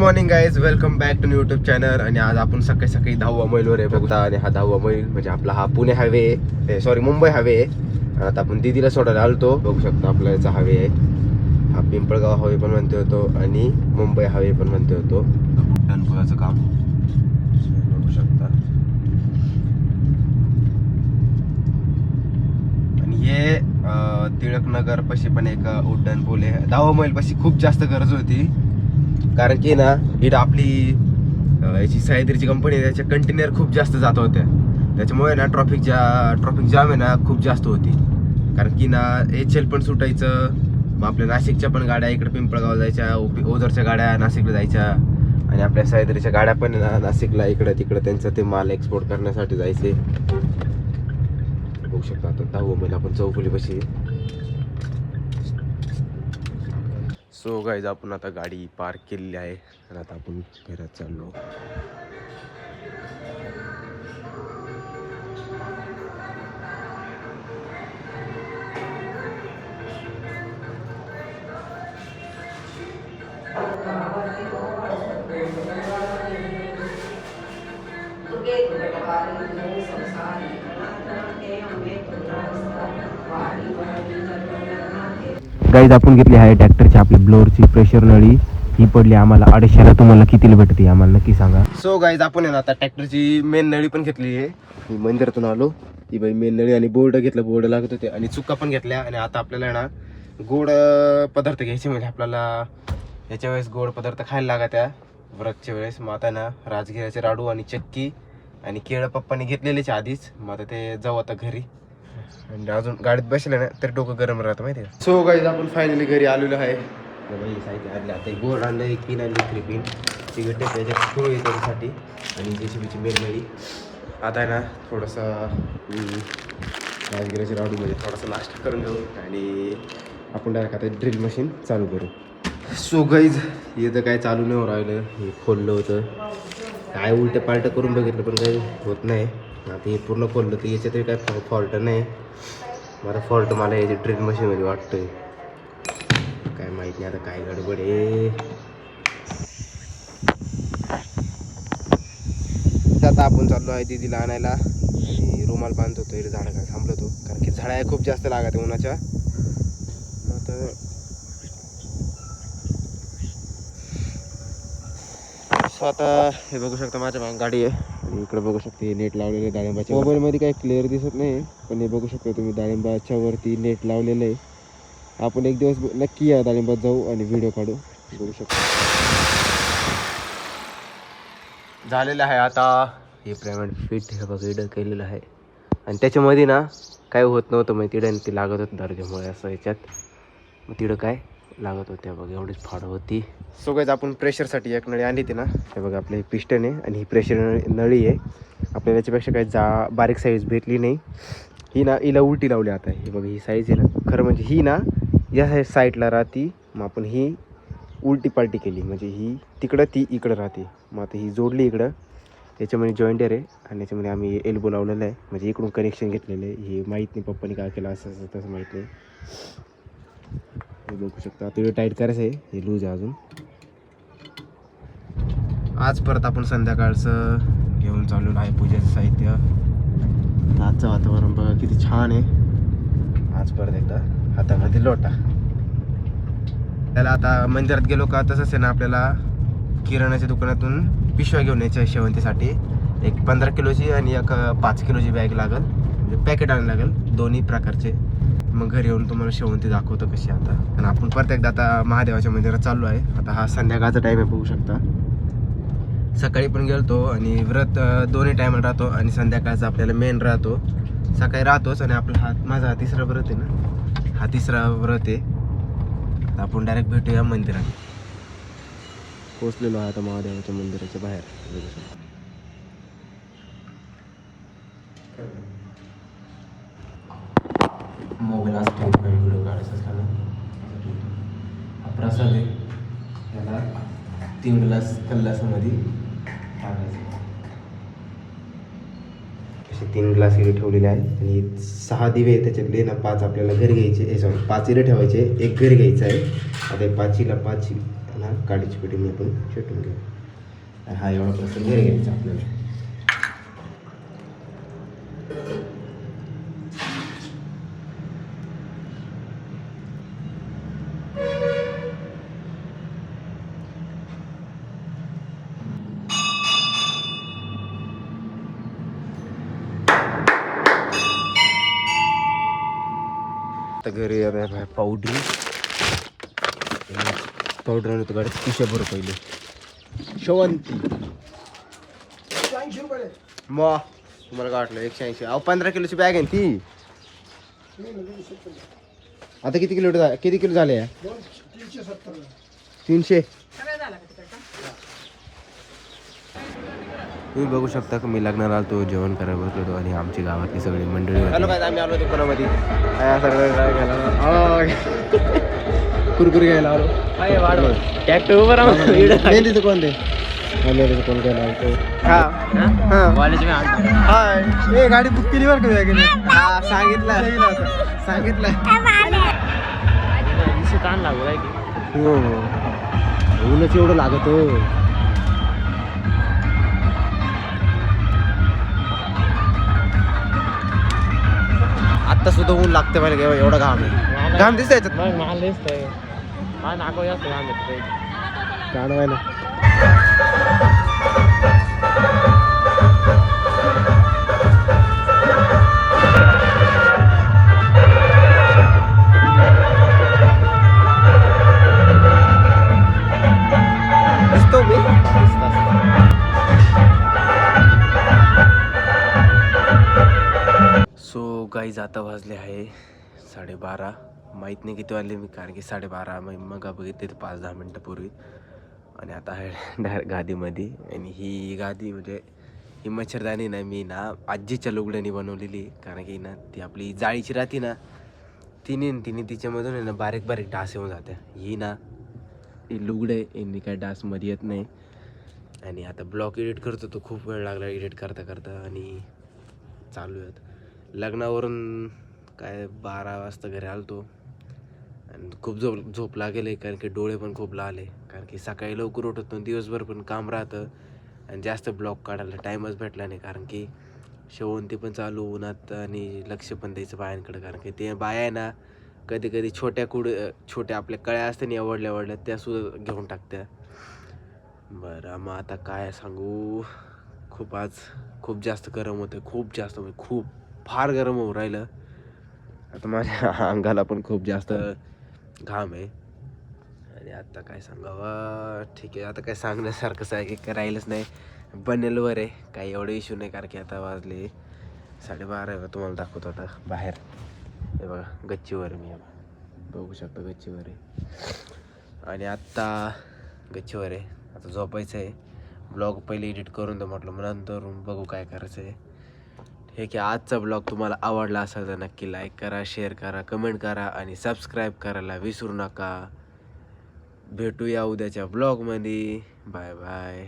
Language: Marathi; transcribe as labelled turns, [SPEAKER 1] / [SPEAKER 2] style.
[SPEAKER 1] Morning guys, welcome back to YouTube channel. आणि आज आपण सकाळी सकाळी 10वा मैलवर आहे बघता. आणि हा 10वा मैल म्हणजे आपला हा Pune highway sorry Mumbai highway आहे. आता आपण दिदीला सोडायला आलतो. बघू शकतो आपला याचा हायवे आहे. हा पिंपळगाव हायवे पण म्हणते होतो आणि मुंबई हायवे पण म्हणते होतो. टनपुराचं काम बघू शकता. आणि हे टिळकनगर पाशी पण एक उड्डाण पूल आहे. 10वा मैल पाशी खूप जास्त गरज होती, कारण की ना इथं आपली याची सह्याद्रीची कंपनी आहे, त्याच्या कंटेनर खूप जास्त जात होत्या. त्याच्यामुळे ना ट्रॉफिक जाम आहे ना खूप जास्त होती. कारण की ना HL पण सुटायचं, मग आपल्या नाशिकच्या पण गाड्या इकडे पिंपळगाव जायच्या, ओझरच्या गाड्या नाशिकला जायच्या, आणि आपल्या सह्याद्रीच्या गाड्या पण ना नाशिकला इकडं तिकडं त्यांचं ते माल एक्सपोर्ट करण्यासाठी जायचे. बघू शकता आता 10वा मैल आपण चौफुलीपाशी. सो गाईज, आपण आता गाडी पार्क केलेली आहे आणि आता आपण घरात चाललो. गाईज, आपण घेतली आहे ट्रॅक्टरची आपली ब्लोअरची प्रेशर नळी. ही पडली आम्हाला 250ला. तुम्हाला कितीला भेटते आम्हाला नक्की सांगा. सो गाईज, आपण आहे ना आता ट्रॅक्टरची मेन नळी पण घेतली आहे. मी मंदिरातून आलो, ती बाई मेन नळी आणि बोर्ड घेतलं, बोर्ड लागत होते, आणि चुका पण घेतल्या. आणि आता आपल्याला ना गोड पदार्थ घ्यायचे, म्हणजे आपल्याला याच्या वेळेस गोड पदार्थ खायला लागत त्या व्रतच्या वेळेस. मग आता ना राजगिराचे लाडू आणि चक्की आणि केळं पप्पाने घेतलेलेच आधीच. मग आता ते जाऊ आता घरी. आणि अजून गाडीत बसले ना तर डोकं गरम राहतं माहिती आहे. सो गाईज, आपण फायनली घरी आलेलो आहे. साहित्य आणलं आता. एक बोर्ड आणलं, एक पिन आणली, 3 पिन, सिगरेट त्याच्यात ठोळ आहे त्याच्यासाठी, आणि JCBची मेन नळी. आता आहे ना थोडंसं राजगिराच्या लाडूमध्ये थोडासा नाश्ता करून घेऊ आणि आपण डायरेक्ट आता ड्रिल मशीन चालू करू. सो गाईज, हे तर काय चालू नाही राहिलं. हे खोललं होतं, काय उलटं पालटं करून बघितलं पण काही होत नाही. आता हे पूर्ण खोललं तर याच्यात तरी काय फॉल्ट नाही. मला फॉल्ट मला याची ड्रिल मशीनमध्ये वाटतंय, काय माहित नाही आता काय गडबड आहे. आता आपण चाललो आहे दीदीला आणायला, आणि रुमाल बांधतो तो. झाडा काय थांबलो तो, कारण की झाडा खूप जास्त लागत आहे उन्हाच्या. आता आता हे बघू शकता माझ्या मागे गाडी आहे, आणि इकडे बघू शकता हे नेट लावलेलं आहे डाळिंबाच्या. मोबाईलमध्ये काही क्लिअर दिसत नाही, पण हे बघू शकता तुम्ही डाळिंबाच्या वरती नेट लावलेलं आहे. आपण एक दिवस नक्की या डाळिंबात जाऊ आणि व्हिडिओ काढू. बघू शकता झालेलं आहे आता हे पेमेंट फिट. हे बघा इडं केलेलं आहे, आणि त्याच्यामध्ये ना काय होत नव्हतं, मग तिडं ती लागत होतं दर्जामुळे असं याच्यात. मग तिडं काय लागत होत्या बघा, एवढीच फाड होती. सो गाईज, आपण प्रेशरसाठी एक नळी आणली ती ना. हे बघा आपलं हे पिस्टन आहे, आणि ही प्रेशर नळी आहे. आपल्याला याच्यापेक्षा काही बारीक साईज भेटली नाही. ही ना हिला उलटी लावली आता. ही बघा ही साईज आहे ना, खरं म्हणजे ही ना या साईडला राहती. मग आपण ही उलटी पालटी केली, म्हणजे ही तिकडं ती इकडं राहते. मग आता ही जोडली इकडं. याच्यामध्ये जॉईंटर आहे, आणि याच्यामध्ये आम्ही एल्बो लावलेलं आहे, म्हणजे इकडून कनेक्शन घेतलेलं आहे. हे माहीत नाही पप्पाने काय केलं, असं तसं माहीत नाही. हे बघू शकता आता हे टाईट करायचं आहे, हे लूज आहे अजून. आज परत आपण संध्याकाळचं घेऊन चाललेलो आहे पूजेचं साहित्य. आजचं वातावरण बघा किती छान आहे. आज परत एकदा हातामध्ये लोटा. त्याला आता मंदिरात गेलो का तसंच आहे ना, आपल्याला किराणाच्या दुकानातून पिशव्या घेऊन यायच्या शेवंतीसाठी. एक 15 किलोची आणि एक 5 किलोची बॅग लागेल, म्हणजे पॅकेट आणायला लागेल दोन्ही प्रकारचे. मग घरी येऊन तुम्हाला शेवंती दाखवतो कशी आता. आणि आपण परत एकदा आता महादेवाच्या मंदिरात चाललो आहे. आता हा संध्याकाळचा टाईम आहे, बघू शकता. सकाळी पण गेलतो, आणि व्रत दोन्ही टायमाला राहतो, आणि संध्याकाळचा आपल्याला मेन राहतो. सकाळी राहतोच, आणि आपला माझा हा तिसरा व्रत आहे ना, हा तिसरा व्रत आहे. आता आपण डायरेक्ट भेटूया मंदिरात. पोचलेलो आहे आता महादेवाच्या मंदिराच्या बाहेर. मोबाईल असतो व्हिडिओ काढायचा असताना. हा प्रसाद आहे, याला 3 ग्लास कल्लासामध्ये टाकायचं. असे 3 ग्लास इकडे ठेवलेले आहेत, आणि 6 दिवे आहेत. त्याच्यातले ना 5 आपल्याला घरी घ्यायचे. सॉरी 5 इकडे ठेवायचे, एक घरी घ्यायचं आहे. आता 5ला 5 आणि हा काडीची पेटीने आपण चिटून घेऊ. आणि हा एवढा प्रसंग घरी घ्यायचा आपल्याला. आता घरी पावडर आणि तो गाडीत 300 रुपये शेवंती मग तुम्हाला काय वाटलं 180? अहो 15 किलोची बॅग आहे ती. आता किती किलो झाले? 300. तुम्ही बघू शकता की मी लग्नाला आलो, जेवण करायला बसलो होतो आणि आमची गावातली सगळी मंडळी. हॅलो काय, आम्ही आलो दुकानामध्ये कुरकुरी घ्यायला आलो. मेहंदीचं कोण ते? कोण घ्यायला आलो? हाय गाडी बुक केली बरं का? हा सांगितलं हो ऊनच एवढं लागत. आत्ता सुद्धा ऊन लागते पाहिजे एवढा घाम आहे. घाम दिसतंय ना. दिसतो मी. सो गाईज आता वाजले आहे 12:30. माहीत नाही किती वाजले मी, कारण की 12:30 मग बघितले ते 5-10 मिनटापूर्वी. आणि आता आहे डायरेक्ट गादीमध्ये. आणि ही गादी म्हणजे ही मच्छरदाणी ना मी ना आजीच्या लुगड्याने बनवलेली, कारण की ना ती आपली जाळीची राहते ना तिने तिच्यामधून आहे ना बारीक बारीक डास येऊन जाते. ही ना ही लुगडे यांनी काय डासमध्ये येत नाही. आणि आता ब्लॉग एडिट करतो तो खूप वेळ लागला एडिट करता आणि चालू आहेत. लग्नावरून काय 12 वाजता घरी आलतो आणि खूप झोप लागेल, कारण की डोळे पण खूप लागले, कारण की सकाळी लवकर उठत नाही, दिवसभर पण काम राहतं आणि जास्त ब्लॉग काढायला टाईमच भेटला नाही, कारण की शेवंती पण चालू उन्हात आणि लक्ष पण द्यायचं बायांकडे, कारण की ते बाया आहे ना कधी छोट्या आपल्या कळ्या असते ना एवढल्या त्यासुद्धा घेऊन टाकत्या. बरं मग आता काय सांगू, खूप जास्त गरम होतं, खूप फार गरम होऊन राहिलं. आता माझ्या अंगाला पण खूप जास्त घाम आहे. आणि आता काय सांगावं, ठीक आहे आता काय सांगण्यासारखंच आहे की राहिलंच नाही. बनेलवर आहे, काही एवढं इश्यू नाही, कारण की आता वाजले 12:30 आहे. तुम्हाला दाखवतो आता बाहेर. हे बघा गच्चीवर मी बघू शकतो, गच्चीवर आहे आणि आत्ता गच्चीवर आहे. आता झोपायचं आहे. ब्लॉग पहिले एडिट करून दे म्हटलं, मग नंतर बघू काय करायचं आहे. ठीक आहे, आजचा ब्लॉग तुम्हाला आवडला असेल तर नक्की लाईक करा, शेअर करा, कमेंट करा आणि सबस्क्राईब करायला विसरू नका. भेटूया उद्याच्या ब्लॉगमध्ये. Bye bye.